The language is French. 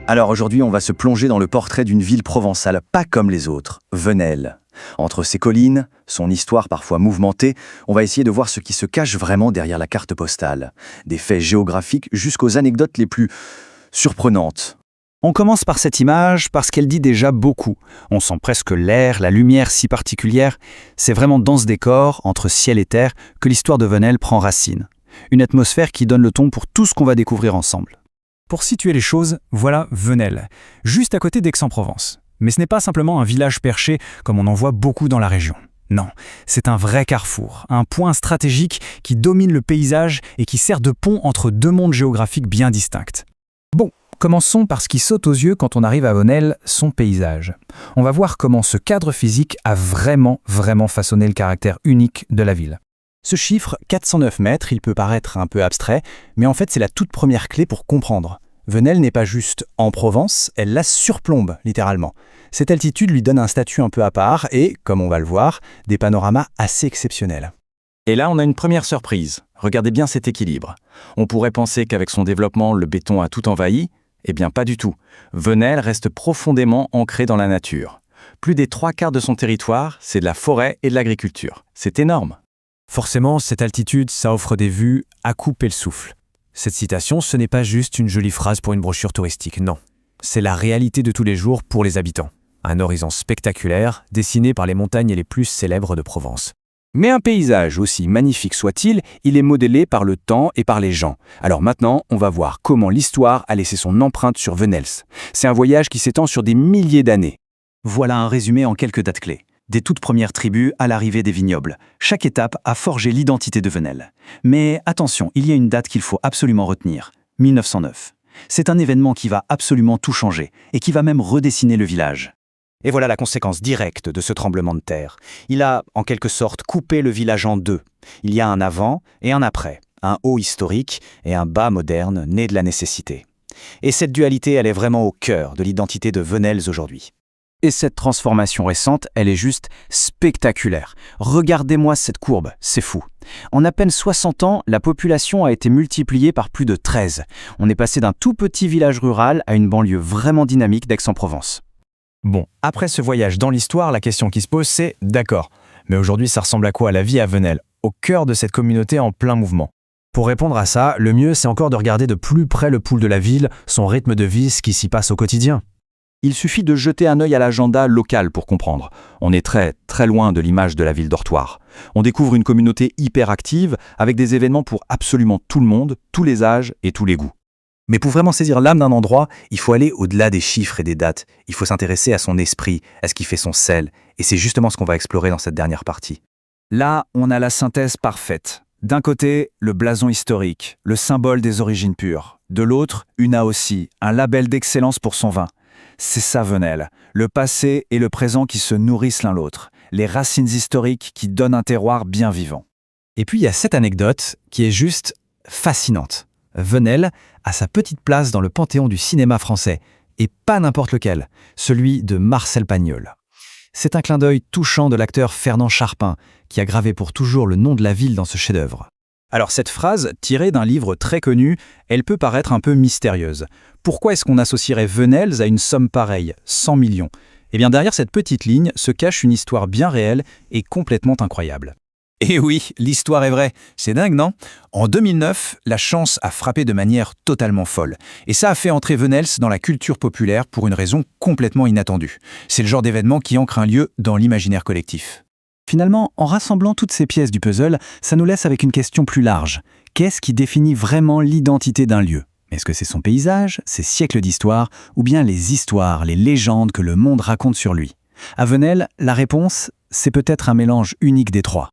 Alors aujourd'hui, on va se plonger dans le portrait d'une ville provençale pas comme les autres, Venelle. Entre ses collines, son histoire parfois mouvementée, on va essayer de voir ce qui se cache vraiment derrière la carte postale. Des faits géographiques jusqu'aux anecdotes les plus surprenantes. On commence par cette image parce qu'elle dit déjà beaucoup. On sent presque l'air, la lumière si particulière. C'est vraiment dans ce décor, entre ciel et terre, que l'histoire de Venelle prend racine. Une atmosphère qui donne le ton pour tout ce qu'on va découvrir ensemble. Pour situer les choses, voilà Venelle, juste à côté d'Aix-en-Provence. Mais ce n'est pas simplement un village perché comme on en voit beaucoup dans la région. Non, c'est un vrai carrefour, un point stratégique qui domine le paysage et qui sert de pont entre deux mondes géographiques bien distincts. Bon, commençons par ce qui saute aux yeux quand on arrive à Venelle, son paysage. On va voir comment ce cadre physique a vraiment façonné le caractère unique de la ville. Ce chiffre, 409 mètres, il peut paraître un peu abstrait, mais en fait c'est la toute première clé pour comprendre. Venelle n'est pas juste en Provence, elle la surplombe, littéralement. Cette altitude lui donne un statut un peu à part et, comme on va le voir, des panoramas assez exceptionnels. Et là, on a une première surprise. Regardez bien cet équilibre. On pourrait penser qu'avec son développement, le béton a tout envahi. Eh bien, pas du tout. Venelle reste profondément ancrée dans la nature. Plus des 3/4 de son territoire, c'est de la forêt et de l'agriculture. C'est énorme. Forcément, cette altitude, ça offre des vues à couper le souffle. Cette citation, ce n'est pas juste une jolie phrase pour une brochure touristique, non. C'est la réalité de tous les jours pour les habitants. Un horizon spectaculaire, dessiné par les montagnes les plus célèbres de Provence. Mais un paysage, aussi magnifique soit-il, il est modélé par le temps et par les gens. Alors maintenant, on va voir comment l'histoire a laissé son empreinte sur Venelle. C'est un voyage qui s'étend sur des milliers d'années. Voilà un résumé en quelques dates clés. Des toutes premières tribus à l'arrivée des vignobles. Chaque étape a forgé l'identité de Venelle. Mais attention, il y a une date qu'il faut absolument retenir, 1909. C'est un événement qui va absolument tout changer et qui va même redessiner le village. Et voilà la conséquence directe de ce tremblement de terre. Il a, en quelque sorte, coupé le village en deux. Il y a un avant et un après, un haut historique et un bas moderne né de la nécessité. Et cette dualité, elle est vraiment au cœur de l'identité de Venelle aujourd'hui. Et cette transformation récente, elle est juste spectaculaire. Regardez-moi cette courbe, c'est fou. En à peine 60 ans, la population a été multipliée par plus de 13. On est passé d'un tout petit village rural à une banlieue vraiment dynamique d'Aix-en-Provence. Bon, après ce voyage dans l'histoire, la question qui se pose, c'est d'accord. Mais aujourd'hui, ça ressemble à quoi la vie à Venelle, au cœur de cette communauté en plein mouvement? Pour répondre à ça, le mieux, c'est encore de regarder de plus près le pouls de la ville, son rythme de vie, ce qui s'y passe au quotidien. Il suffit de jeter un œil à l'agenda local pour comprendre. On est très loin de l'image de la ville dortoir. On découvre une communauté hyper active avec des événements pour absolument tout le monde, tous les âges et tous les goûts. Mais pour vraiment saisir l'âme d'un endroit, il faut aller au-delà des chiffres et des dates. Il faut s'intéresser à son esprit, à ce qui fait son sel. Et c'est justement ce qu'on va explorer dans cette dernière partie. Là, on a la synthèse parfaite. D'un côté, le blason historique, le symbole des origines pures. De l'autre, une AOC, un label d'excellence pour son vin. C'est ça Venelle, le passé et le présent qui se nourrissent l'un l'autre, les racines historiques qui donnent un terroir bien vivant. Et puis il y a cette anecdote qui est juste fascinante. Venelle a sa petite place dans le panthéon du cinéma français, et pas n'importe lequel, celui de Marcel Pagnol. C'est un clin d'œil touchant de l'acteur Fernand Charpin, qui a gravé pour toujours le nom de la ville dans ce chef-d'œuvre. Alors cette phrase, tirée d'un livre très connu, elle peut paraître un peu mystérieuse. Pourquoi est-ce qu'on associerait Venelle à une somme pareille, 100 millions? Eh bien derrière cette petite ligne se cache une histoire bien réelle et complètement incroyable. Et oui, l'histoire est vraie. C'est dingue, non? En 2009, la chance a frappé de manière totalement folle. Et ça a fait entrer Venelle dans la culture populaire pour une raison complètement inattendue. C'est le genre d'événement qui ancre un lieu dans l'imaginaire collectif. Finalement, en rassemblant toutes ces pièces du puzzle, ça nous laisse avec une question plus large. Qu'est-ce qui définit vraiment l'identité d'un lieu? Est-ce que c'est son paysage, ses siècles d'histoire, ou bien les histoires, les légendes que le monde raconte sur lui? À Venelle, la réponse, c'est peut-être un mélange unique des trois.